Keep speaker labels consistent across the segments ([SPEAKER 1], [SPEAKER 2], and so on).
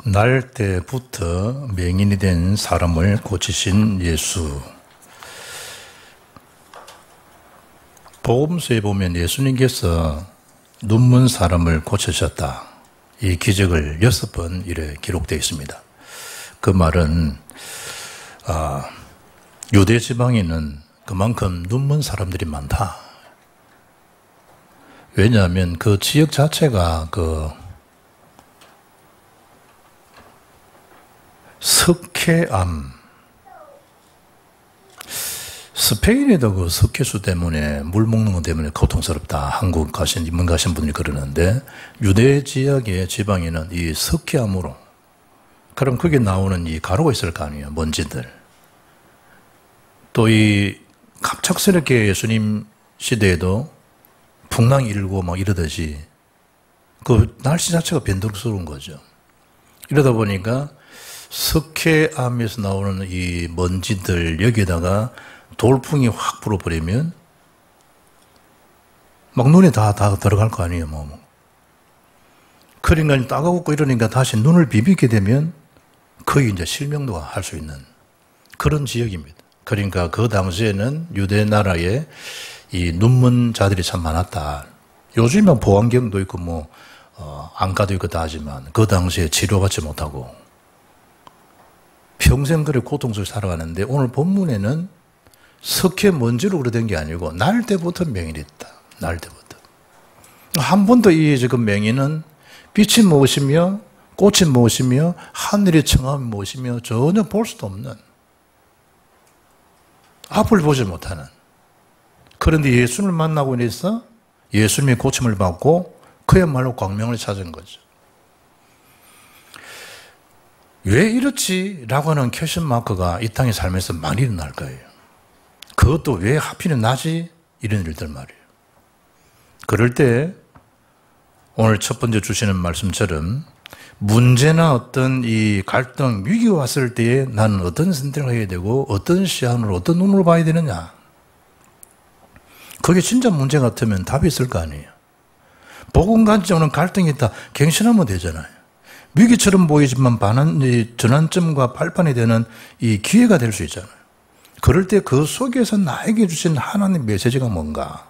[SPEAKER 1] 날 때부터 맹인이 된 사람을 고치신 예수. 복음서에 보면 예수님께서 눈먼 사람을 고치셨다. 이 기적을 6번 이래 기록되어 있습니다. 그 말은 유대 지방에는 그만큼 눈먼 사람들이 많다. 왜냐하면 그 지역 자체가 석회암, 스페인에도 그 석회수 때문에 물 먹는 것 때문에 고통스럽다. 한국 입문 가신 분들이 그러는데 유대 지역의 지방에는 이 석회암으로, 그럼 거기에 나오는 이 가루가 있을 거 아니에요. 먼지들. 또 이 갑작스럽게 예수님 시대에도 풍랑이 일고 막 이러듯이 그 날씨 자체가 변덕스러운 거죠. 이러다 보니까 석회암에서 나오는 이 먼지들 여기에다가 돌풍이 확 불어버리면 막 눈에 다 들어갈 거 아니에요. 그러니까 따가웠고 이러니까 다시 눈을 비비게 되면 거의 이제 실명도가 할 수 있는 그런 지역입니다. 그러니까 그 당시에는 유대 나라에 이 눈먼 자들이 참 많았다. 요즘은 보안경도 있고 안과도 있고 다 하지만 그 당시에 치료받지 못하고 평생 그렇게 고통 속에 살아가는데 오늘 본문에는 석회 먼지로 그러던 게 아니고 날 때부터 맹인이 있다. 날 때부터. 한 번도 이 지금 맹인은 빛이 무엇이며 꽃이 무엇이며 하늘의 청함이 무엇이며 전혀 볼 수도 없는, 앞을 보지 못하는, 그런데 예수님을 만나고 인해서 예수님의 고침을 받고 그야말로 광명을 찾은 거죠. 왜 이렇지? 라고 하는 퀘션 마크가 이 땅에 살면서 많이 일어날 거예요. 그것도 왜 하필은 나지? 이런 일들 말이에요. 그럴 때 오늘 첫 번째 주시는 말씀처럼 문제나 어떤 이 갈등, 위기가 왔을 때에 나는 어떤 선택을 해야 되고 어떤 시선으로, 어떤 눈으로 봐야 되느냐. 그게 진짜 문제 같으면 답이 있을 거 아니에요. 복음 가지고 오는 갈등이 있다. 갱신하면 되잖아요. 위기처럼 보이지만 전환점과 발판이 되는 이 기회가 될 수 있잖아요. 그럴 때 그 속에서 나에게 주신 하나님의 메시지가 뭔가,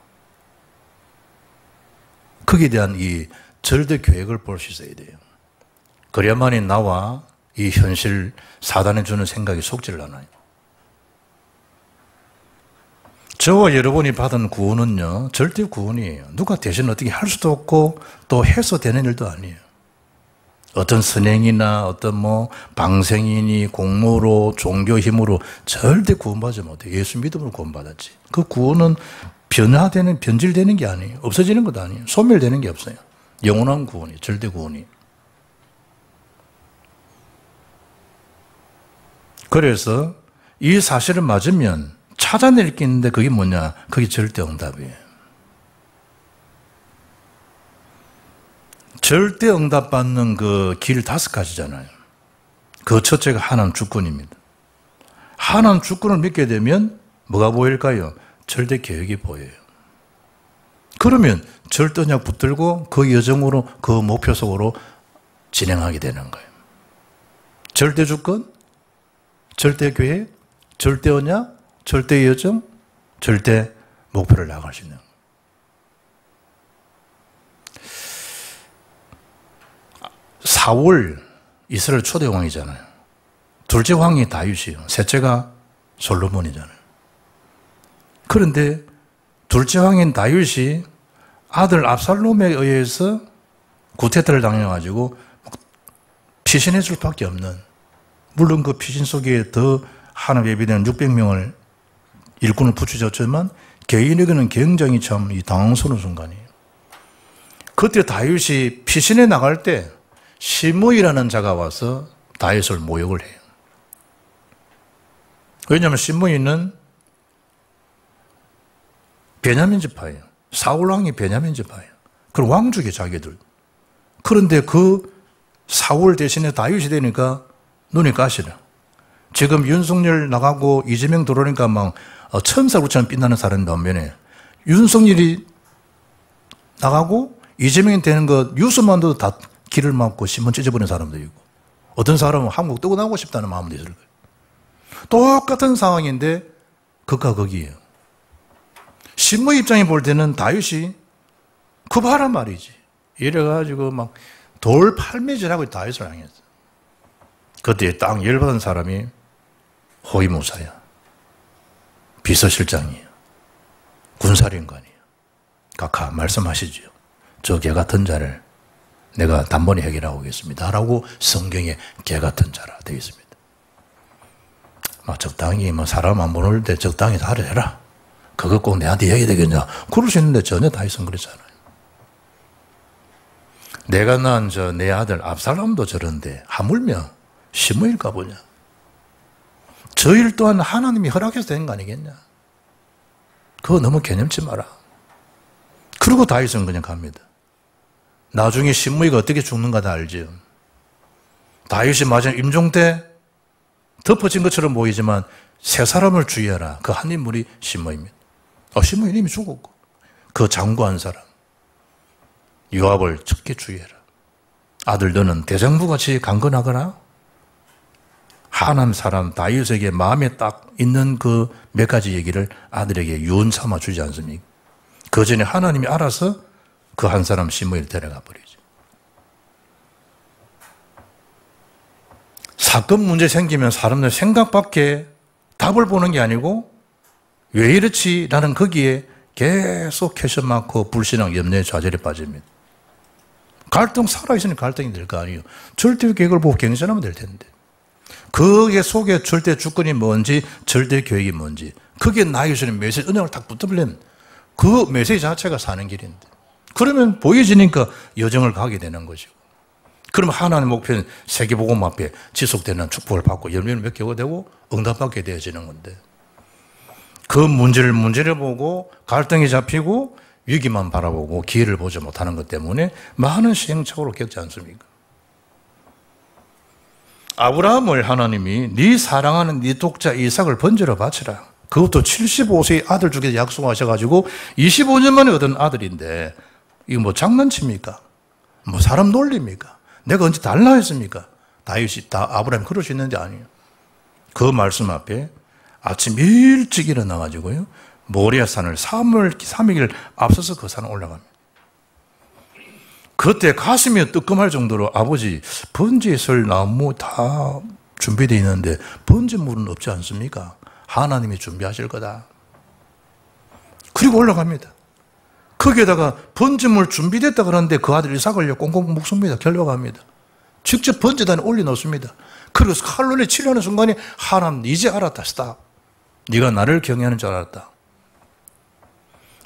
[SPEAKER 1] 거기에 대한 이 절대 계획을 볼 수 있어야 돼요. 그래야만이 나와 이 현실 사단이 주는 생각이 속지를 않아요. 저와 여러분이 받은 구원은요, 절대 구원이에요. 누가 대신 어떻게 할 수도 없고 또 해서 되는 일도 아니에요. 어떤 선행이나 어떤 방생이니 공로로 종교 힘으로 절대 구원받지 못해요. 예수 믿음으로 구원받았지. 그 구원은 변질되는 게 아니에요. 없어지는 것도 아니에요. 소멸되는 게 없어요. 영원한 구원이, 절대 구원이. 그래서 이 사실을 맞으면 찾아낼 게 있는데 그게 뭐냐? 그게 절대 응답이에요. 절대 응답 받는 그 길 5가지잖아요. 그 첫째가 하나님 주권입니다. 하나님 주권을 믿게 되면 뭐가 보일까요? 절대 계획이 보여요. 그러면 절대 언약 붙들고 그 여정으로, 그 목표 속으로 진행하게 되는 거예요. 절대 주권, 절대 계획, 절대 언약, 절대 여정, 절대 목표를 나아갈 수 있는 거예요. 사울, 이스라엘 초대 왕이잖아요. 둘째 왕이 다윗이에요. 셋째가 솔로몬이잖아요. 그런데 둘째 왕인 다윗이 아들 압살롬에 의해서 구태타를 당해가지고 피신해 줄 밖에 없는, 물론 그 피신 속에 더 하나님 예비되는 600명을 일꾼을 붙여줬지만 개인에게는 굉장히 참 당황스러운 순간이에요. 그때 다윗이 피신해 나갈 때 시므이라는 자가 와서 다윗을 모욕을 해요. 왜냐하면 시므이는 베냐민 지파예요. 사울 왕이 베냐민 지파예요. 그럼 왕족이 자기들. 그런데 그 사울 대신에 다윗이 되니까 눈이 가시려. 지금 윤석열 나가고 이재명 들어오니까 막 천사로처럼 빛나는 사람이 반면에 윤석열이 나가고 이재명이 되는 것 뉴스만 도 다 길을 막고 신문 찢어버리는 사람도 있고, 어떤 사람은 한국 뜨고 나오고 싶다는 마음도 있을 거예요. 똑같은 상황인데 극과 극이에요. 신무 입장에 볼 때는 다윗이 그 봐란 말이지. 이래가지고 막 돌 팔매질하고 다윗을 향했어. 그때 딱 열받은 사람이 호위무사야. 비서실장이에요. 군사령관이에요. 각하 말씀하시죠. 저 개 같은 자를 내가 단번에 해결하고 오겠습니다. 라고 성경에 개 같은 자라 되어 있습니다. 막 적당히 사람 안 보낼 때 적당히 잘해라. 그거 꼭 내한테 얘기 되겠냐. 그럴 수 있는데 전혀 다윗은 그렇잖아요. 내가 낳은 내 아들 압살롬도 저런데 하물며 시므일까 보냐. 저 일 또한 하나님이 허락해서 된 거 아니겠냐. 그거 너무 개념치 마라. 그리고 다윗은 그냥 갑니다. 나중에 시므이가 어떻게 죽는가 다 알지요. 다윗이 마지막 임종 때 덮어진 것처럼 보이지만 세 사람을 주의하라. 그 한 인물이 시므이입니다. 시므이는 이미 죽었고 그 장구 한 사람 요압을 적게 주의해라. 아들 너는 대장부같이 강건하거나 하나님 사람 다윗에게 마음에 딱 있는 그 몇 가지 얘기를 아들에게 유언 삼아 주지 않습니까? 그 전에 하나님이 알아서 그 한 사람 시므이를 데려가 버리죠. 사건 문제 생기면 사람들 생각 밖에 답을 보는 게 아니고 왜 이렇지? 라는 거기에 계속 캐셔 많고 불신앙, 염려의 좌절에 빠집니다. 갈등 살아있으니 갈등이 될 거 아니에요. 절대 계획을 보고 경선하면 될 텐데. 그게 속에 절대 주권이 뭔지, 절대 계획이 뭔지, 그게 나에게 주는 메시지, 은혜를 딱 붙어버리면 그 메시지 자체가 사는 길인데. 그러면 보여지니까 여정을 가게 되는 것이고. 그럼 하나님의 목표는 세계복음 앞에 지속되는 축복을 받고 열매를 맺게 되고 응답받게 되어지는 건데. 그 문제를 보고 갈등이 잡히고 위기만 바라보고 기회를 보지 못하는 것 때문에 많은 시행착오를 겪지 않습니까? 아브라함을 하나님이 네 사랑하는 네 독자 이삭을 번제로 바치라. 그것도 75세의 아들 주기로 약속하셔가지고 25년 만에 얻은 아들인데 이거 뭐 장난칩니까? 뭐 사람 놀립니까? 내가 언제 달라 했습니까? 다윗이 다 아브라함이 그럴 수 있는데 아니에요. 그 말씀 앞에 아침 일찍 일어나가지고요. 모리아산을 3일 앞서서 그 산을 올라갑니다. 그때 가슴이 뜨끔할 정도로 아버지 번제에 설 나무 다 준비되어 있는데 번제물은 없지 않습니까? 하나님이 준비하실 거다. 그리고 올라갑니다. 거기에다가 번제물 준비됐다 그러는데 그 아들 이삭을 꽁꽁 묶습니다. 결박합니다. 직접 번제단에 올려놓습니다. 그래서 칼로리 치료하는 순간에 하나님 이제 알았다. 스탑. 네가 나를 경외하는 줄 알았다.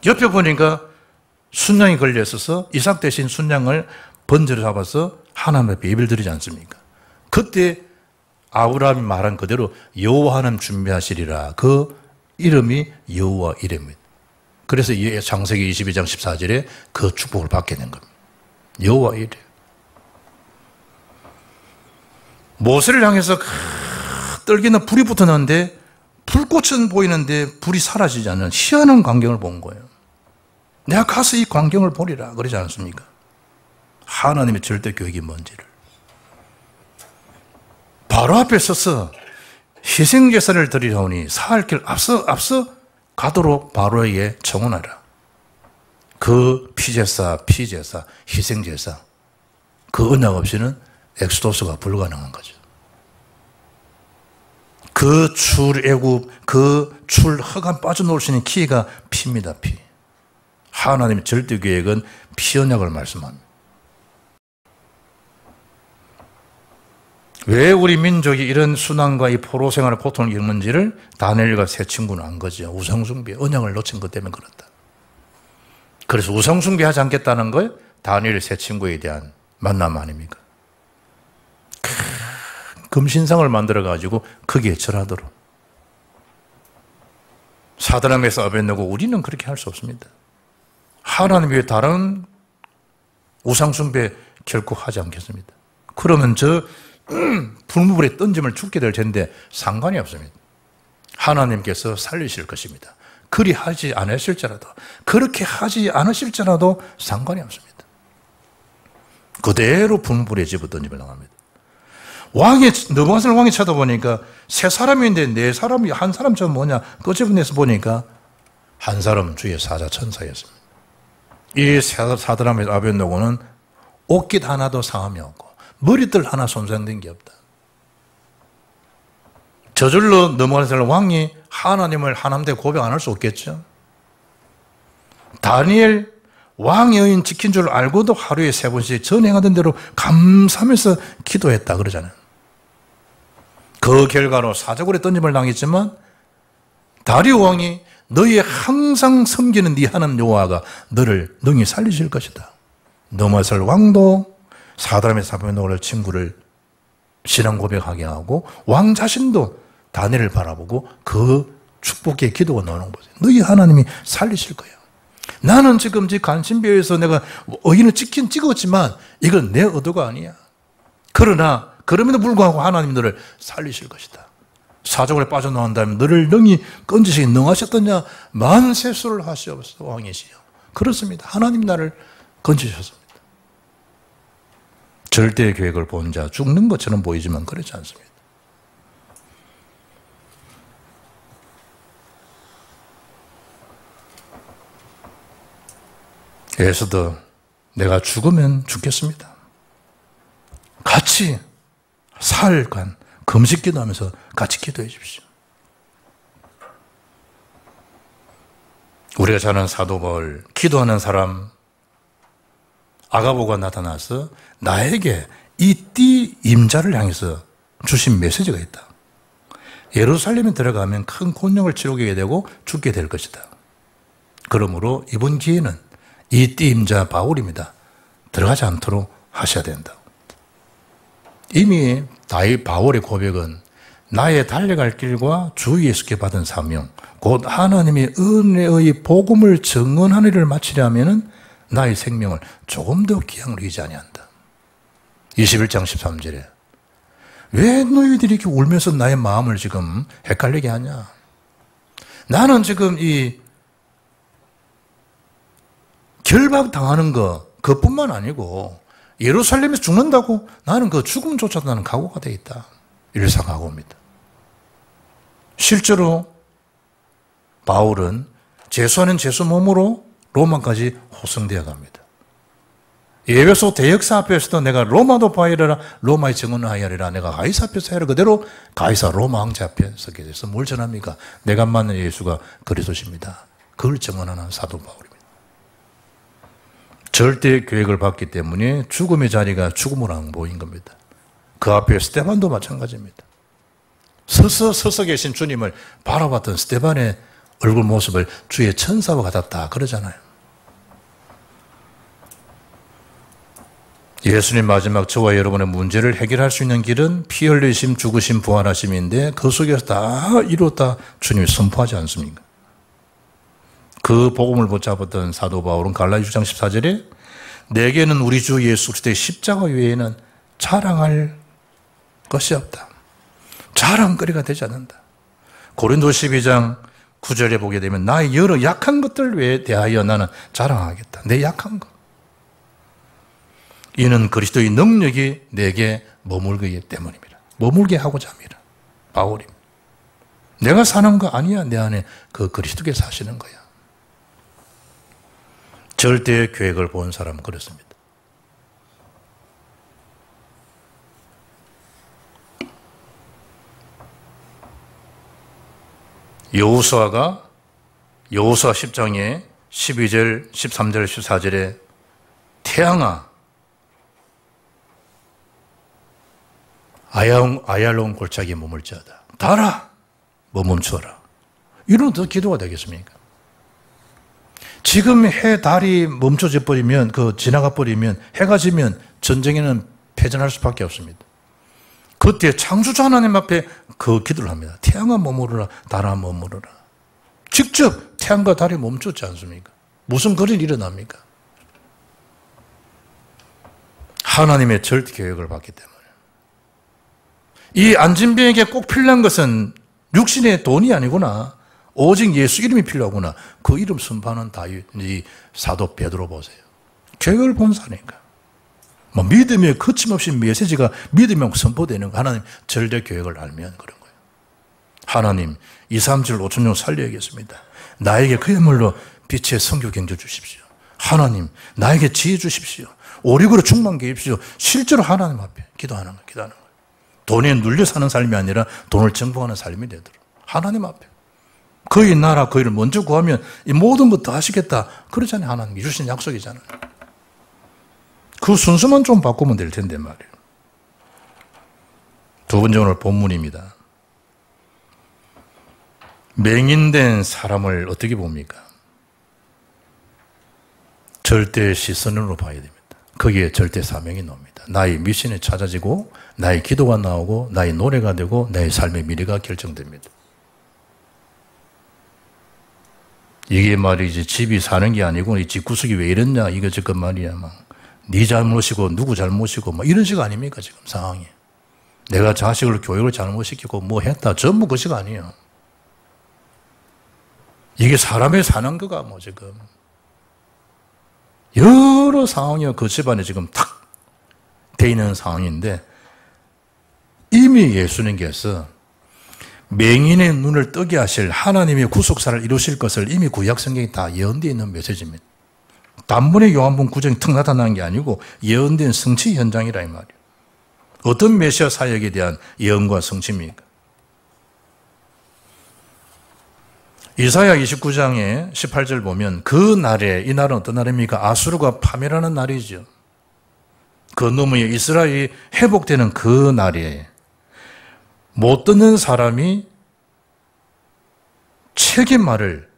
[SPEAKER 1] 옆에 보니까 순양이 걸려있어서 이삭 대신 순양을 번제로 잡아서 하나님 앞에 예배를 드리지 않습니까? 그때 아브라함이 말한 그대로 여호와 하나님 준비하시리라. 그 이름이 여호와 이름입니다. 그래서 창세기 22장 14절에 그 축복을 받게 된 겁니다. 여호와 이름. 모세를 향해서 떨기는 불이 붙었는데 불꽃은 보이는데 불이 사라지지 않는 희한한 광경을 본 거예요. 내가 가서 이 광경을 보리라 그러지 않습니까? 하나님의 절대 계획이 뭔지를. 바로 앞에 서서 희생제사를 드리려오니 사할 길 앞서 가도록 바로에게 청혼하라. 그 피제사, 희생제사 그 언약 없이는 엑소도스가 불가능한 거죠. 그 출애굽, 그 출허간 빠져나올 수 있는 키가 피입니다. 피. 하나님의 절대 계획은 피 언약을 말씀합니다. 왜 우리 민족이 이런 순환과 이 포로 생활의 고통을 겪는지를 다니엘과 세 친구는 안 거죠. 우상숭배, 언약을 놓친 것 때문에 그렇다. 그래서 우상숭배하지 않겠다는 걸 다니엘 세 친구에 대한 만남 아닙니까? 금신상을 만들어가지고 거기에 절하도록. 사드락메사 아벳네고 우리는 그렇게 할 수 없습니다. 하나님 외에 다른 우상숭배 결코 하지 않겠습니다. 그러면 저 불무불에 던짐을 죽게 될 텐데 상관이 없습니다. 하나님께서 살리실 것입니다. 그리 하지 않으실지라도, 그렇게 하지 않으실지라도 상관이 없습니다. 그대로 불무불에 집어 던짐을 당합니다. 왕이, 느부갓네살 왕이 쳐다보니까 세 사람인데 네 사람이 한 사람처럼 뭐냐 끄집어내서 보니까 한 사람은 주의 사자 천사였습니다. 이 사드라멜 아벳느고는 옷깃 하나도 상함이 없고 머리털 하나 손상된 게 없다. 저절로 느부갓네살 왕이 하나님을 하나님대 고백 안 할 수 없겠죠. 다니엘 왕의 여인 지킨 줄 알고도 하루에 3번씩 전행하던 대로 감사하면서 기도했다 그러잖아요. 그 결과로 사자굴에 던짐을 당했지만 다리오 왕이 너희 항상 섬기는 네 하나님 여호와가 너를 능히 살리실 것이다. 느부갓네살 왕도 사드라멜 아벳느고를 친구를 신앙 고백하게 하고 왕 자신도 다니엘을 바라보고 그 축복의 기도가 나오는 거죠. 너희 하나님이 살리실 거야. 나는 지금 간신배에서 내가 의인을 찍었지만 이건 내 의도가 아니야. 그러나 그럼에도 불구하고 하나님 너를 살리실 것이다. 사자굴에 빠져나온 다음에 너를 능히 건지시기 능하셨더냐 만세수를 하시옵소서 왕이시여. 그렇습니다. 하나님 나를 건지셨습니다. 절대의 계획을 본 자 죽는 것처럼 보이지만 그렇지 않습니다. 에스더 내가 죽으면 죽겠습니다. 같이 사흘간 금식 기도하면서 같이 기도해 주십시오. 우리가 잘 아는 사도 바울, 기도하는 사람 아가보가 나타나서 나에게 이 띠 임자를 향해서 주신 메시지가 있다. 예루살렘에 들어가면 큰 곤욕을 치르게 되고 죽게 될 것이다. 그러므로 이번 기회는 이 띠 임자 바울입니다. 들어가지 않도록 하셔야 된다. 이미 바울의 고백은 나의 달려갈 길과 주 예수께 받은 사명, 곧 하나님의 은혜의 복음을 증언하는 일을 마치려면 나의 생명을 조금 더 귀양으로 여기지 아니한다. 21장 13절에 왜 너희들이 이렇게 울면서 나의 마음을 지금 헷갈리게 하냐? 나는 지금 이 결박당하는 것 그뿐만 아니고 예루살렘에서 죽는다고 나는 그 죽음조차도 나는 각오가 되어 있다. 일상하고 옵니다. 실제로 바울은 제수 아닌 제수 몸으로 로마까지 호송되어 갑니다. 예배소 대역사 앞에서도 내가 로마도 봐야리라 로마의 증언을 하야리라 내가 가이사 앞에서 해라 그대로 가이사 로마 황제 앞에 서게 돼서 뭘 전합니까? 내가 만난 예수가 그리스도십니다. 그걸 증언하는 사도 바울입니다. 절대 계획을 받기 때문에 죽음의 자리가 죽음으로 안 보인 겁니다. 그 앞에 스데반도 마찬가지입니다. 서서 계신 주님을 바라봤던 스데반의 얼굴 모습을 주의 천사와 같았다 그러잖아요. 예수님 마지막 저와 여러분의 문제를 해결할 수 있는 길은 피 흘리심, 죽으심, 부활하심인데 그 속에서 다 이뤘다 주님이 선포하지 않습니까? 그 복음을 붙잡았던 사도 바울은 갈라디아 6장 14절에 내게는 우리 주 예수 그리스도의 십자가 외에는 자랑할 것이 없다. 자랑거리가 되지 않는다. 고린도 12장 9절에 보게 되면 나의 여러 약한 것들 외에 대하여 나는 자랑하겠다. 내 약한 것. 이는 그리스도의 능력이 내게 머물기 때문입니다. 머물게 하고자 합니다. 바울입니다. 내가 사는 거 아니야. 내 안에 그 그리스도께서 사시는 거야. 절대의 계획을 본 사람은 그렇습니다. 여호수아가 여호수아 10장에 12절, 13절, 14절에 태양아 아얄로운 골짜기에 머물지어다. 달아 멈추어라. 이런 더 기도가 되겠습니까? 지금 해, 달이 멈춰져 버리면, 지나가 버리면, 해가 지면 전쟁에는 패전할 수밖에 없습니다. 그때 창조주 하나님 앞에 그 기도를 합니다. 태양아 머무르라, 달아 머무르라. 직접 태양과 달이 멈췄지 않습니까? 무슨 그런 일이 일어납니까? 하나님의 절대 계획을 받기 때문에. 이 안진병에게 꼭 필요한 것은 육신의 돈이 아니구나. 오직 예수 이름이 필요하구나. 그 이름 선포하는 이 사도 베드로 보세요. 계획을 본 사니까. 뭐 믿음의 거침없이 메시지가 믿음이 선포되는 거. 하나님 절대 계획을 알면 그런 거예요. 하나님 2, 3절 5천명 살려야겠습니다. 나에게 그야말로 빛의 성교 경주 주십시오. 하나님 나에게 지혜 주십시오. 오력으로 충만케 해주십시오. 실제로 하나님 앞에 기도하는 거예요. 기도하는 거예요. 돈에 눌려 사는 삶이 아니라 돈을 정복하는 삶이 되도록 하나님 앞에 그의 나라 그의를 먼저 구하면 이 모든 것 다 하시겠다. 그러잖아요. 하나님이 주신 약속이잖아요. 그 순서만 좀 바꾸면 될 텐데 말이에요. 두 번째 오늘 본문입니다. 맹인된 사람을 어떻게 봅니까? 절대 시선으로 봐야 됩니다. 거기에 절대 사명이 나옵니다. 나의 미션이 찾아지고 나의 기도가 나오고 나의 노래가 되고 나의 삶의 미래가 결정됩니다. 이게 말이지 집이 사는 게 아니고 이 집구석이 왜 이랬냐 이거 지금 말이야 막 네 잘못이고 누구 잘못이고 막 이런 식 아닙니까 지금 상황이. 내가 자식을 교육을 잘못시키고 뭐 했다 전부 그 식 아니에요. 이게 사람의 사는 거가 뭐 지금 여러 상황이 그 집안에 지금 탁 돼 있는 상황인데 이미 예수님께서 맹인의 눈을 뜨게 하실 하나님의 구속사를 이루실 것을 이미 구약 성경에 다 예언되어 있는 메시지입니다. 단번에 요한복음 9장이 턱 나타나는 게 아니고 예언된 성취 현장이라 이 말이에요. 어떤 메시아 사역에 대한 예언과 성취입니까? 이사야 29장에 18절 보면 그 날에 이 날은 어떤 날입니까? 아수르가 파멸하는 날이죠. 그 너머에 이스라엘이 회복되는 그 날에 못 듣는 사람이 책의 말을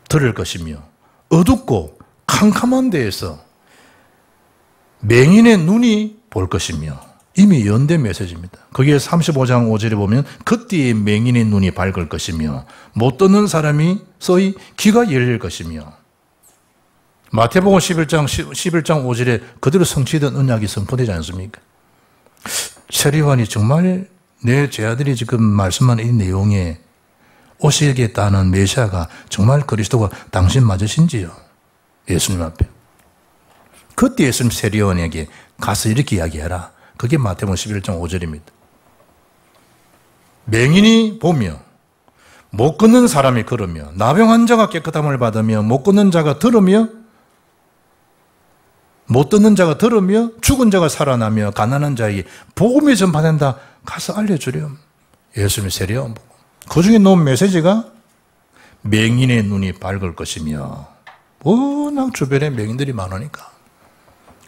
[SPEAKER 1] 들을 것이며 어둡고 캄캄한 데에서 맹인의 눈이 볼 것이며 이미 연된 메시지입니다. 거기에 35장 5절에 보면 그때의 맹인의 눈이 밝을 것이며 못 듣는 사람이 서히 귀가 열릴 것이며 마태복음 11장 5절에 그대로 성취된 언약이 선포되지 않습니까? 세리완이 정말 내 제 아들이 지금 말씀하는 이 내용에 오시겠다는 메시아가 정말 그리스도가 당신 맞으신지요? 예수님 앞에. 그때 예수님 세리완에게 가서 이렇게 이야기해라. 그게 마태복음 11장 5절입니다. 맹인이 보며 못 걷는 사람이 걸으며 나병 환자가 깨끗함을 받으며 못 걷는 자가 들으며 못 듣는 자가 들으며 죽은 자가 살아나며 가난한 자에게 복음이 전파된다. 가서 알려주렴. 예수님이 세리완 보고 그 중에 놓은 메시지가 맹인의 눈이 밝을 것이며 워낙 주변에 맹인들이 많으니까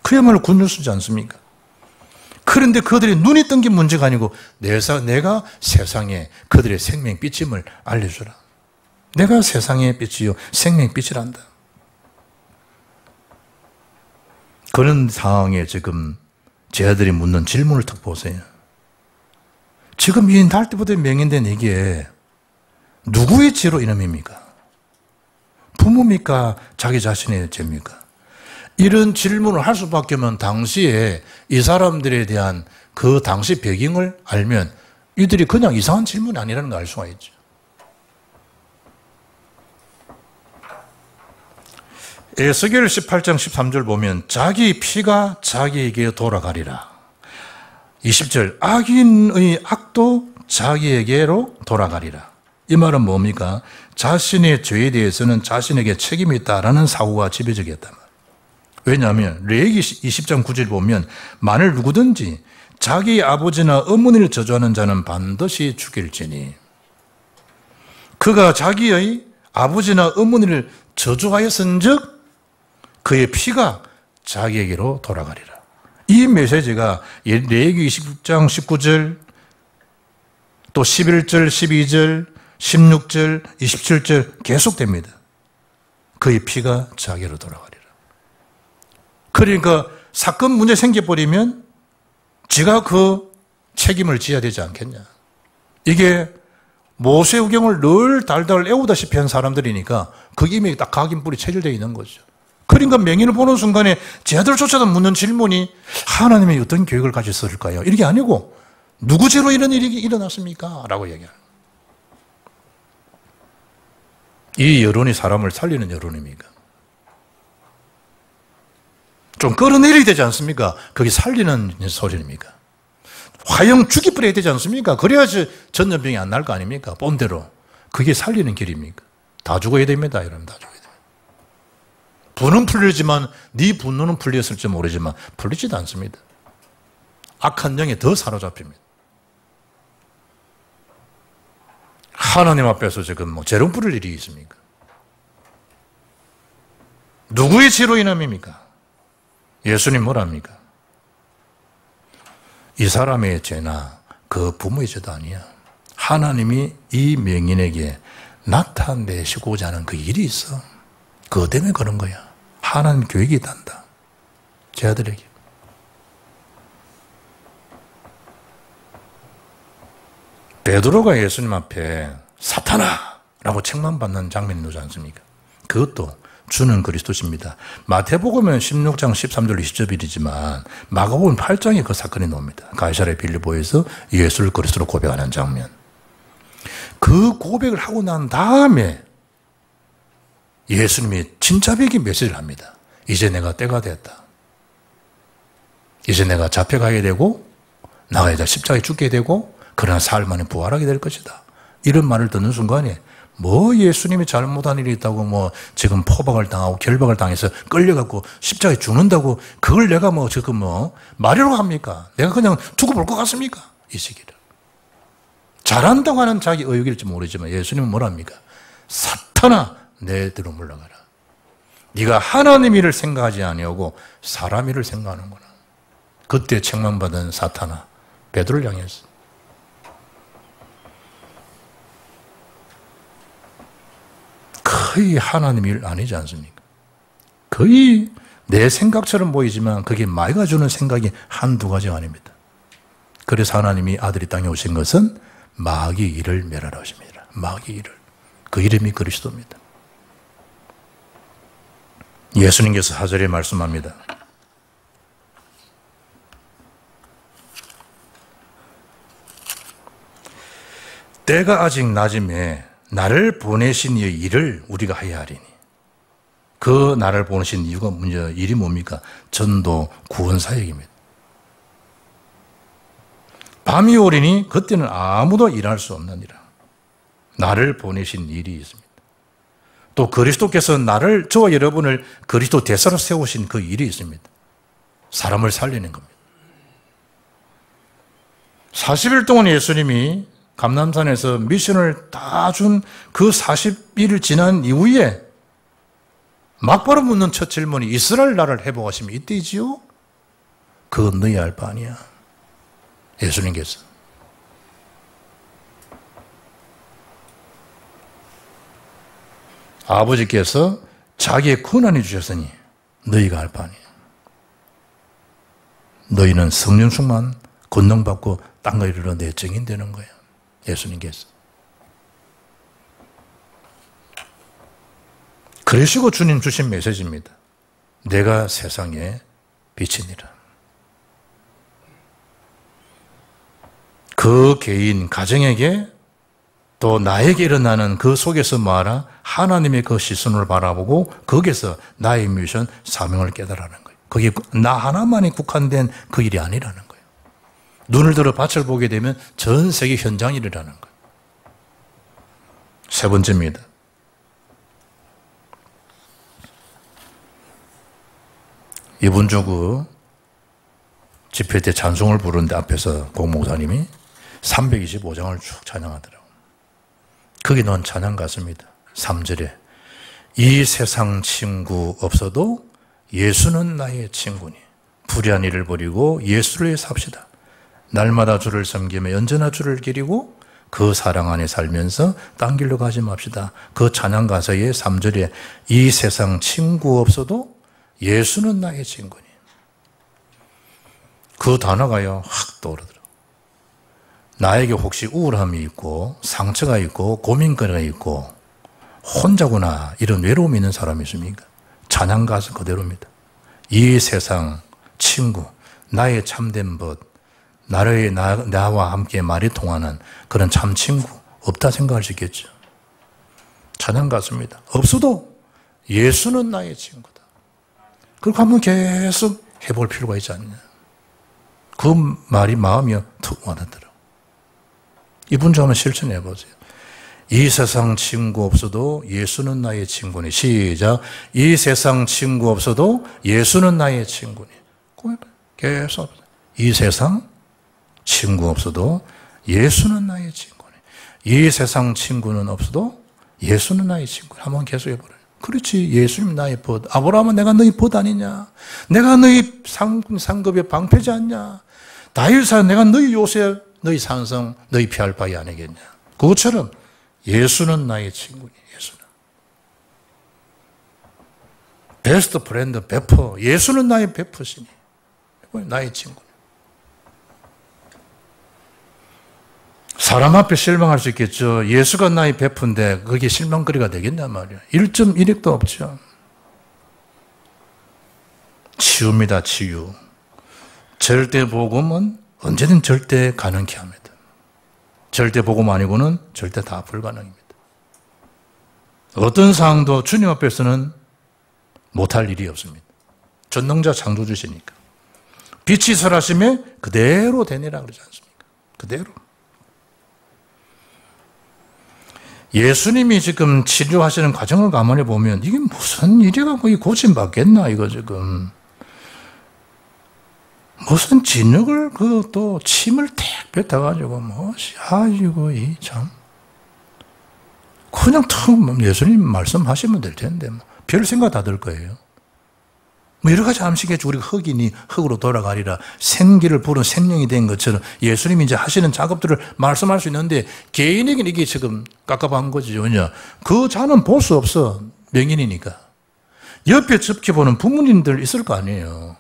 [SPEAKER 1] 그야말로 굿뉴스지 않습니까? 그런데 그들의 눈이 뜬 게 문제가 아니고 내가 세상에 그들의 생명빛임을 알려주라. 내가 세상의 빛이요 생명빛이란다. 그런 상황에 지금 제 아들이 묻는 질문을 딱 보세요. 지금 이 날 때부터 맹인된 이게 누구의 죄로 이름입니까? 부모입니까? 자기 자신의 죄입니까? 이런 질문을 할 수밖에 없는 당시에 이 사람들에 대한 그 당시 배경을 알면 이들이 그냥 이상한 질문이 아니라는 걸 알 수가 있죠. 에스겔 18장 13절 보면 자기 피가 자기에게 돌아가리라. 20절 악인의 악도 자기에게로 돌아가리라. 이 말은 뭡니까? 자신의 죄에 대해서는 자신에게 책임이 있다라는 사고가 지배적이었단 말이에요. 왜냐하면 레위기 20장 9절 보면 만일 누구든지 자기 아버지나 어머니를 저주하는 자는 반드시 죽일지니 그가 자기의 아버지나 어머니를 저주하였은즉 그의 피가 자기에게로 돌아가리라. 이 메시지가 레위기 20장 19절 또 11절 12절 16절 27절 계속됩니다. 그의 피가 자기로 돌아가리라. 그러니까 사건 문제 생겨버리면 지가 그 책임을 져야 되지 않겠냐. 이게 모세우경을 늘 달달 애우다시피 한 사람들이니까 그 이미 딱 각인뿔이 체질되어 있는 거죠. 그러니까 맹인을 보는 순간에 쟤들조차도 묻는 질문이 하나님이 어떤 계획을 가졌을까요? 이게 아니고 누구 죄로 이런 일이 일어났습니까? 라고 얘기하는 이 여론이 사람을 살리는 여론입니까? 좀 끌어내려야 되지 않습니까? 그게 살리는 소리입니까? 화형 죽이버려야 되지 않습니까? 그래야지 전염병이 안 날 거 아닙니까? 본대로. 그게 살리는 길입니까? 다 죽어야 됩니다. 여러분, 다 죽어야 됩니다. 분은 풀리지만 네 분노는 풀렸을지 모르지만 풀리지도 않습니다. 악한 영에 더 사로잡힙니다. 하나님 앞에서 지금 뭐 재롱 부릴 일이 있습니까? 누구의 죄로 인함입니까? 예수님 뭐랍니까? 이 사람의 죄나 그 부모의 죄도 아니야. 하나님이 이 명인에게 나타내시고자 하는 그 일이 있어. 그것 때문에 그런 거야. 하나님 계획이 있단다. 제 아들에게. 베드로가 예수님 앞에 사탄아라고 책망받는 장면이 나오지 않습니까? 그것도 주는 그리스도십니다. 마태복음은 16장 13절 20절이지만 마가복음 8장에 그 사건이 나옵니다. 가이사랴 빌립보에서 예수를 그리스도로 고백하는 장면. 그 고백을 하고 난 다음에 예수님이 진짜배기 메시지를 합니다. 이제 내가 때가 됐다. 이제 내가 잡혀가게 되고 나가 이제 십자가에 죽게 되고 그러나 사흘 만에 부활하게 될 것이다. 이런 말을 듣는 순간에 뭐 예수님이 잘못한 일이 있다고 뭐 지금 포박을 당하고 결박을 당해서 끌려갖고 십자가에 죽는다고 그걸 내가 뭐 지금 뭐 말이라고 합니까? 내가 그냥 두고 볼 것 같습니까? 이 시기를. 잘한다고 하는 자기 의욕일지 모르지만 예수님은 뭐랍니까? 사탄아 내 뒤로 물러가라. 네가 하나님 일을 생각하지 아니하고 사람 일을 생각하는구나. 그때 책망받은 사탄아 베드로를 향했어. 거의 하나님 일 아니지 않습니까? 거의 내 생각처럼 보이지만 그게 마귀가 주는 생각이 한두 가지가 아닙니다. 그래서 하나님이 아들이 땅에 오신 것은 마귀 일을 멸하라 하십니다. 마귀 일을. 그 이름이 그리스도입니다. 예수님께서 사절에 말씀합니다. 때가 아직 낮음에 나를 보내신 이의 일을 우리가 해야 하리니. 그 나를 보내신 이유가 일이 뭡니까? 전도 구원 사역입니다. 밤이 오리니 그때는 아무도 일할 수 없느니라. 나를 보내신 일이 있습니다. 또 그리스도께서 저와 여러분을 그리스도 대사로 세우신 그 일이 있습니다. 사람을 살리는 겁니다. 40일 동안 예수님이 감람산에서 미션을 다 준 그 40일을 지난 이후에 막바로 묻는 첫 질문이 이스라엘 나라를 회복하시면 이때이지요? 그건 너희 알 바 아니야. 예수님께서. 아버지께서 자기의 권한이 주셨으니 너희가 알 바 아니야. 너희는 성령 충만 권능받고 땅과 이르러 내 증인 되는 거야. 예수님께서. 그러시고 주님 주신 메시지입니다. 내가 세상의 빛이니라. 그 개인, 가정에게 또 나에게 일어나는 그 속에서 뭐하라? 하나님의 그 시선을 바라보고 거기서 나의 미션, 사명을 깨달아라는 거예요. 그게 나 하나만에 국한된 그 일이 아니라는 거예요. 눈을 들어 밭을 보게 되면 전 세계 현장일이라는 거예요. 세 번째입니다. 이번 주 그 집회 때 찬송을 부르는데 앞에서 공목사님이 325장을 쭉 찬양하더라고요. 거기 넣은 찬양 같습니다. 3절에 이 세상 친구 없어도 예수는 나의 친구니 불의한 일을 버리고 예수를 위해 삽시다. 날마다 주를 섬기며 언제나 주를 기리고 그 사랑 안에 살면서 딴 길로 가지 맙시다. 그 찬양 가사의 3절에 이 세상 친구 없어도 예수는 나의 친구니. 그 단어가요 확 떠오르더라고요. 나에게 혹시 우울함이 있고 상처가 있고 고민거리가 있고 혼자구나 이런 외로움이 있는 사람이 있습니까? 찬양 가사 그대로입니다. 이 세상 친구, 나의 참된 벗, 나와 함께 말이 통하는 그런 참 친구 없다 생각할 수 있겠죠. 찬양 가사입니다. 없어도 예수는 나의 친구다. 그렇게 한번 계속 해볼 필요가 있지 않냐. 그 말이 마음이 툭 와닿더라고요. 이분 좀 한번 실천해 보세요. 이 세상 친구 없어도 예수는 나의 친구니. 시작. 이 세상 친구 없어도 예수는 나의 친구니. 계속. 이 세상 친구 없어도 예수는 나의 친구니. 이 세상 친구는 없어도 예수는 나의 친구니. 한번 계속 해보래요. 그렇지. 예수님 나의 벗. 아브라함은 내가 너희 벗 아니냐. 내가 너희 상급의 방패지 않냐. 다윗아 내가 너희 요셉, 너희 산성, 너희 피할 바위 아니겠냐. 그것처럼 예수는 나의 친구니. 예수는. 베스트 프렌드 베퍼. 예수는 나의 베퍼시니. 나의 친구니. 사람 앞에 실망할 수 있겠죠. 예수가 나의 베프인데 그게 실망거리가 되겠냐 말이야. 1.1핵도 없죠. 치유입니다. 치유. 절대 복음은 언제든 절대 가능케 합니다. 절대 복음 아니고는 절대 다 불가능입니다. 어떤 상황도 주님 앞에서는 못할 일이 없습니다. 전능자 창조주시니까. 빛이 설하심에 그대로 되니라 그러지 않습니까? 그대로. 예수님이 지금 치료하시는 과정을 가만히 보면 이게 무슨 일이가 거의 고침받겠나 이거 지금. 무슨 진흙을 또 침을 탁 뱉어가지고 아이고 이 참. 그냥 턱 예수님 말씀하시면 될 텐데 별 생각 다 들 거예요. 여러 가지 암시겠죠. 우리가 흙이니 흙으로 돌아가리라. 생기를 부른 생명이 된 것처럼 예수님이 이제 하시는 작업들을 말씀할 수 있는데 개인에게는 이게 지금 깝깝한 거죠. 왜냐? 그 자는 볼 수 없어. 명인이니까. 옆에 지켜보는 부모님들 있을 거 아니에요.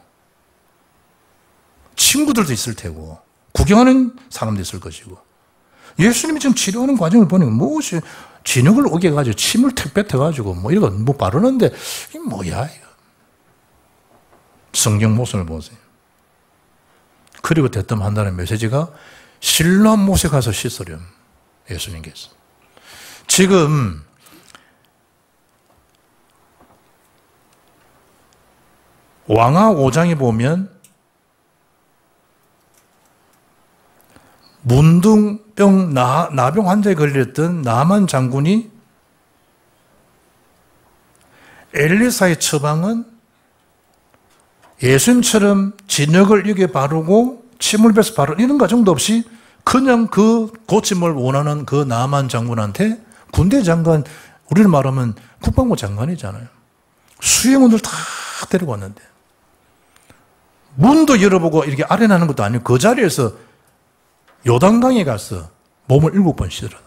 [SPEAKER 1] 친구들도 있을 테고 구경하는 사람도 있을 것이고 예수님이 지금 치료하는 과정을 보니까 무엇이 진흙을 오게가지고 침을 탁 뱉어가지고 이거 바르는데 이게 뭐야 이거. 성경 모습을 보세요. 그리고 대뜸한다는 메시지가 실로암 못에 가서 씻으렴. 예수님께서. 지금 왕하 5장에 보면 문둥병 나병 환자에 걸렸던 나만 장군이 엘리사의 처방은 예수님처럼 진흙을 입에 바르고 침을 뱉어 바르는 이런 과정도 없이 그냥 그 고침을 원하는 그 나만 장군한테 군대 장관, 우리를 말하면 국방부 장관이잖아요. 수행원들 다 데리고 왔는데 문도 열어보고 이렇게 아련하는 것도 아니고 그 자리에서 요단강에 가서 몸을 7번 씻으라.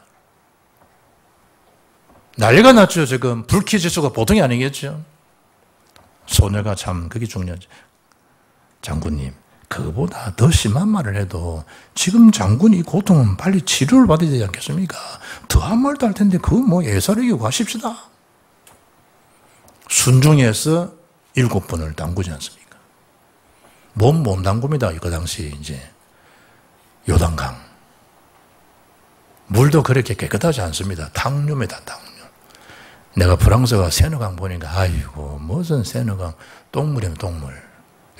[SPEAKER 1] 난리가 났죠. 지금 불쾌지수가 보통이 아니겠죠. 소녀가 참 그게 중요하죠. 장군님, 그거보다 더 심한 말을 해도 지금 장군이 이 고통은 빨리 치료를 받아야 되지 않겠습니까? 더한 말도 할 텐데 그거 예사롭게 가십시다. 순종해서 7번을 담그지 않습니까? 몸 담굽니다. 그 당시 이제 요단강. 물도 그렇게 깨끗하지 않습니다. 당뇨입니다. 당뇨. 내가 프랑스 가 세너강 보니까 아이고 무슨 세너강 똥물이면 똥물.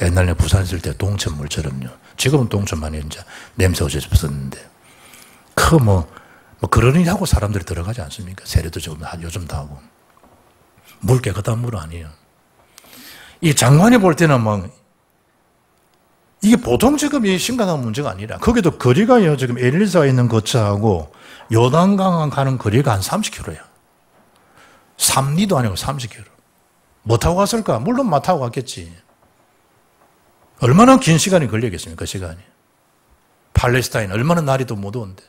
[SPEAKER 1] 옛날에 부산 있을 때 동천물처럼요. 지금은 동천 많이 이제 냄새 없었는데 그러니 하고 사람들이 들어가지 않습니까? 세례도 요즘 다 하고. 물 깨끗한 물은 아니에요. 이 장관이 볼 때는 이게 보통 지금 이 심각한 문제가 아니라 거기도 거리가요. 지금 엘리사가 있는 거처하고 요단강 가는 거리가 한 30km야. 3리도 아니고 30km. 뭐 타고 갔을까? 물론 마 타고 갔겠지. 얼마나 긴 시간이 걸리겠습니까? 그 시간이. 팔레스타인 얼마나 날이 더 못 오는데.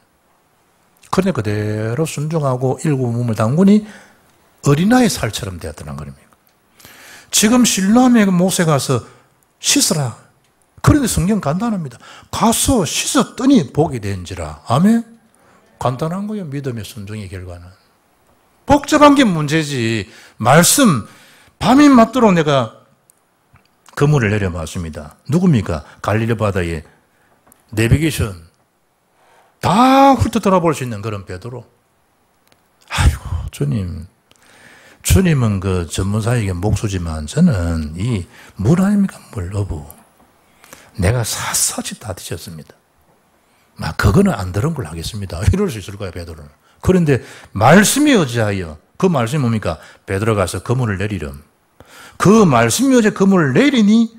[SPEAKER 1] 그런데 그대로 순종하고 일곱 몸을 담그니 어린아이 살처럼 되었다는 겁니다. 지금 실로암의 못에 가서 씻으라. 그런데 성경 간단합니다. 가서 씻었더니 복이 된지라. 아멘? 간단한 거예요. 믿음의 순종의 결과는. 복잡한 게 문제지. 말씀, 밤이 맞도록 내가 그물을 내려봤습니다. 누굽니까? 갈릴리 바다에 내비게이션 다 훑어 돌아볼 수 있는 그런 베드로. 아이고 주님, 주님은 그 전문사에게 목수지만 저는 이 물 아닙니까? 물 어부. 내가 샅샅이 다 뒤졌습니다. 막 그거는 안 들은 걸 하겠습니다. 이럴 수 있을 거야, 베드로는. 그런데 말씀이 어찌하여 그 말씀이 뭡니까? 베드로 가서 그물을 내리렴. 그 말씀이 어제 그물을 내리니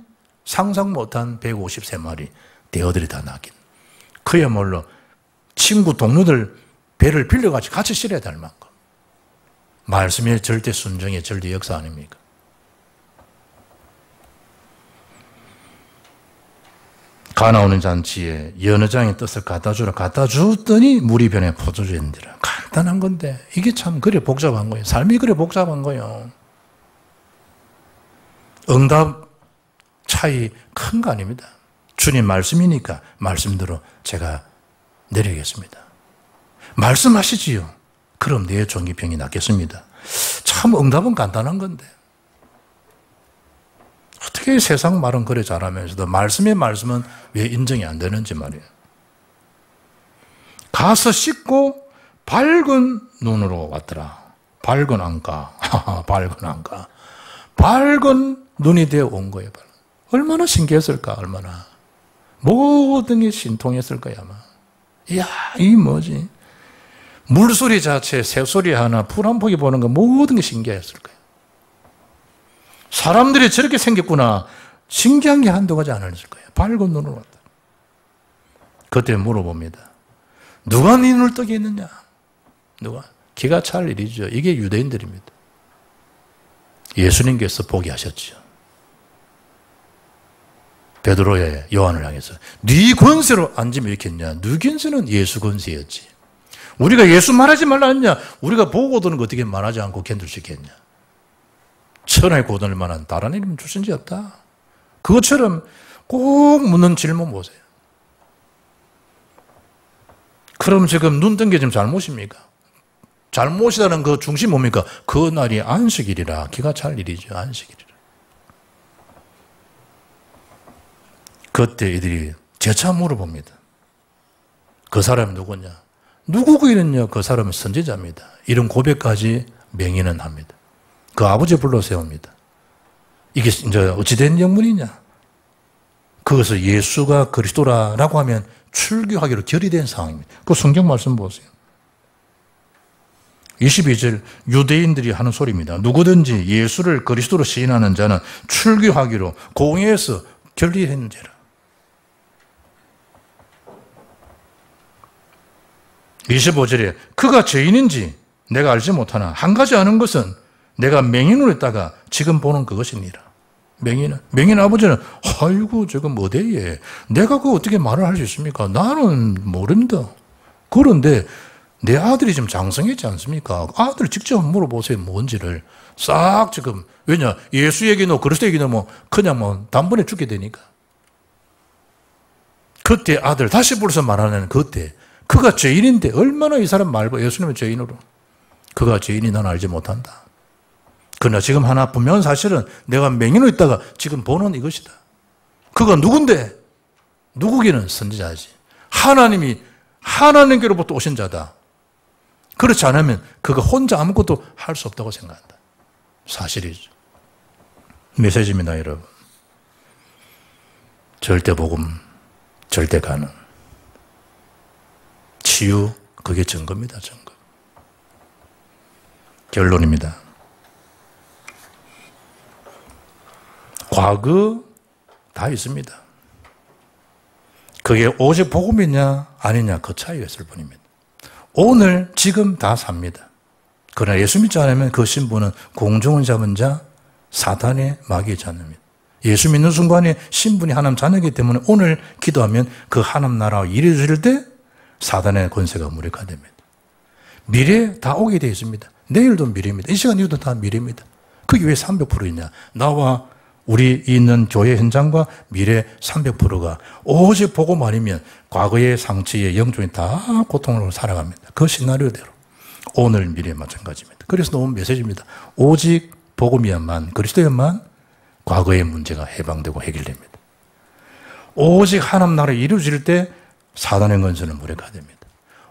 [SPEAKER 1] 상상 못한 153마리 대어들이 다 나긴. 그야말로 친구 동료들 배를 빌려가지고 같이 실어야 될 만큼. 말씀의 절대 순종의 절대 역사 아닙니까? 가나 오는 잔치에 연회장의 뜻을 갖다 주라. 갖다 줬더니 물이 변해 포도주 된디라. 간단한 건데 이게 참 그래 복잡한 거예요. 삶이 그래 복잡한 거예요. 응답 차이 큰 거 아닙니다. 주님 말씀이니까 말씀대로 제가 내리겠습니다. 말씀하시지요. 그럼 내 종기병이 낫겠습니다. 참 응답은 간단한 건데 어떻게 세상 말은 그래 잘하면서도 말씀의 말씀은 왜 인정이 안 되는지 말이에요. 가서 씻고 밝은 눈으로 왔더라. 밝은 안가. 밝은 안가. 밝은 눈이 되어 온 거예요. 얼마나 신기했을까, 얼마나. 모든 게 신통했을 거야, 아마. 이야, 이 뭐지? 물소리 자체, 새소리 하나, 풀 한 포기 보는 거 모든 게 신기했을 거예요. 사람들이 저렇게 생겼구나. 신기한 게 한두 가지 아니었을 거예요. 밝은 눈으로 왔다. 그때 물어봅니다. 누가 네 눈을 뜨게 했느냐? 누가? 기가 찰 일이죠. 이게 유대인들입니다. 예수님께서 보게 하셨죠. 베드로의 요한을 향해서 네 권세로 앉으면 이렇게 했냐? 네 권세는 예수 권세였지. 우리가 예수 말하지 말라 했냐? 우리가 보고 도는 거 어떻게 말하지 않고 견딜 수 있겠냐? 천하에 고단할 만한 다른 이름 주신 지 없다. 그것처럼 꼭 묻는 질문 보세요. 그럼 지금 눈 뜬 게 지금 잘못입니까? 잘못이라는 그 중심 뭡니까? 그 날이 안식일이라. 기가 찰 일이죠. 안식일이라. 그때 이들이 재차 물어봅니다. 그 사람이 누구냐? 누구고 이랬냐? 그 사람은 선지자입니다. 이런 고백까지 맹인은 합니다. 그 아버지 불러 세웁니다. 이게 이제 어찌된 영문이냐? 그것을 예수가 그리스도라고 하면 출교하기로 결의된 상황입니다. 그 성경 말씀 보세요. 22절 유대인들이 하는 소리입니다. 누구든지 예수를 그리스도로 시인하는 자는 출교하기로 공회에서 결의했는지라. 25절에 그가 죄인인지 내가 알지 못하나 한 가지 아는 것은 내가 맹인으로 있다가 지금 보는 그것이니라. 맹인 아버지는 아이고 저거 뭐대예. 내가 그거 어떻게 말을 할 수 있습니까? 나는 모른다. 그런데 내 아들이 지금 장성했지 않습니까? 아들 직접 물어보세요. 뭔지를 싹 지금. 왜냐? 예수 얘기는 그리스도 얘기는 뭐 그냥 뭐 단번에 죽게 되니까. 그때 아들 다시 불러서 말하는 그때 그가 죄인인데 얼마나 이 사람 말고 예수님은 죄인으로. 그가 죄인이 난 알지 못한다. 그러나 지금 하나 분명한 사실은 내가 맹인으로 있다가 지금 보는 이것이다. 그가 누군데? 누구기는 선지자지. 하나님께로부터 오신 자다. 그렇지 않으면 그가 혼자 아무것도 할 수 없다고 생각한다. 사실이죠. 메시지입니다, 여러분. 절대 복음, 절대 가능. 치유, 그게 증거입니다, 증거. 결론입니다. 과거 다 있습니다. 그게 오직 복음이냐 아니냐 그 차이가 있을 뿐입니다. 오늘 지금 다 삽니다. 그러나 예수 믿지 않으면 그 신분은 공중을 잡은 자 사탄의 마귀의 자녀입니다. 예수 믿는 순간에 신분이 하나님 자녀이기 때문에 오늘 기도하면 그 하나님 나라가 이루어질 때 사탄의 권세가 무력화됩니다. 미래 다 오게 되어 있습니다. 내일도 미래입니다. 이 시간 이후도 다 미래입니다. 그게 왜 300%냐? 나와 우리 있는 교회 현장과 미래 300%가 오직 복음 아니면 과거의 상처의 영종이 다 고통으로 살아갑니다. 그 시나리오대로. 오늘 미래 마찬가지입니다. 그래서 너무 메시지입니다. 오직 복음이야만, 그리스도야만 과거의 문제가 해방되고 해결됩니다. 오직 하나님 나라가 이루어질 때 사단의 권세는 무력화됩니다.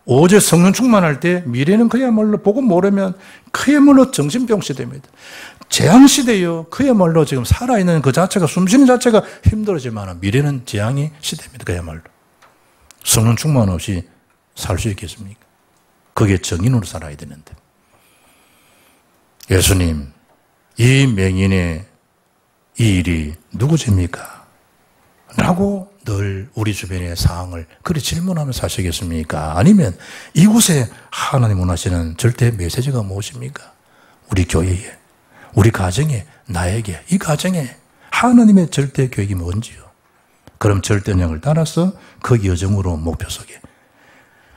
[SPEAKER 1] 오직 성령 충만할 때 미래는 그야말로 복음 모르면 그야말로 정신병 시대입니다. 재앙 시대요. 그야말로 지금 살아있는 그 자체가 숨쉬는 자체가 힘들어지만 미래는 재앙의 시대입니다. 그야말로. 성령 충만 없이 살 수 있겠습니까? 그게 정인으로 살아야 되는데. 예수님, 이 맹인의 이 일이 누구 죄입니까? 라고 늘 우리 주변의 상황을 그리 질문하며 사시겠습니까? 아니면 이곳에 하나님 원하시는 절대 메시지가 무엇입니까? 우리 교회에, 우리 가정에, 나에게, 이 가정에 하나님의 절대 계획이 뭔지요? 그럼 절대령을 따라서 그 여정으로 목표 속에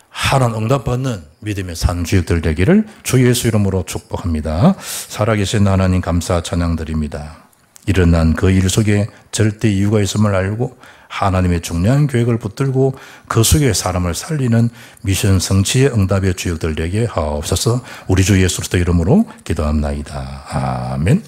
[SPEAKER 1] 하나님 응답받는 믿음의 산주역들 되기를 주 예수 이름으로 축복합니다. 살아계신 하나님 감사 찬양 드립니다. 일어난 그 일 속에 절대 이유가 있음을 알고 하나님의 중요한 계획을 붙들고 그 속에 사람을 살리는 미션 성취의 응답의 주역들 되게 하옵소서. 우리 주 예수 그리스도 이름으로 기도합나이다. 아멘.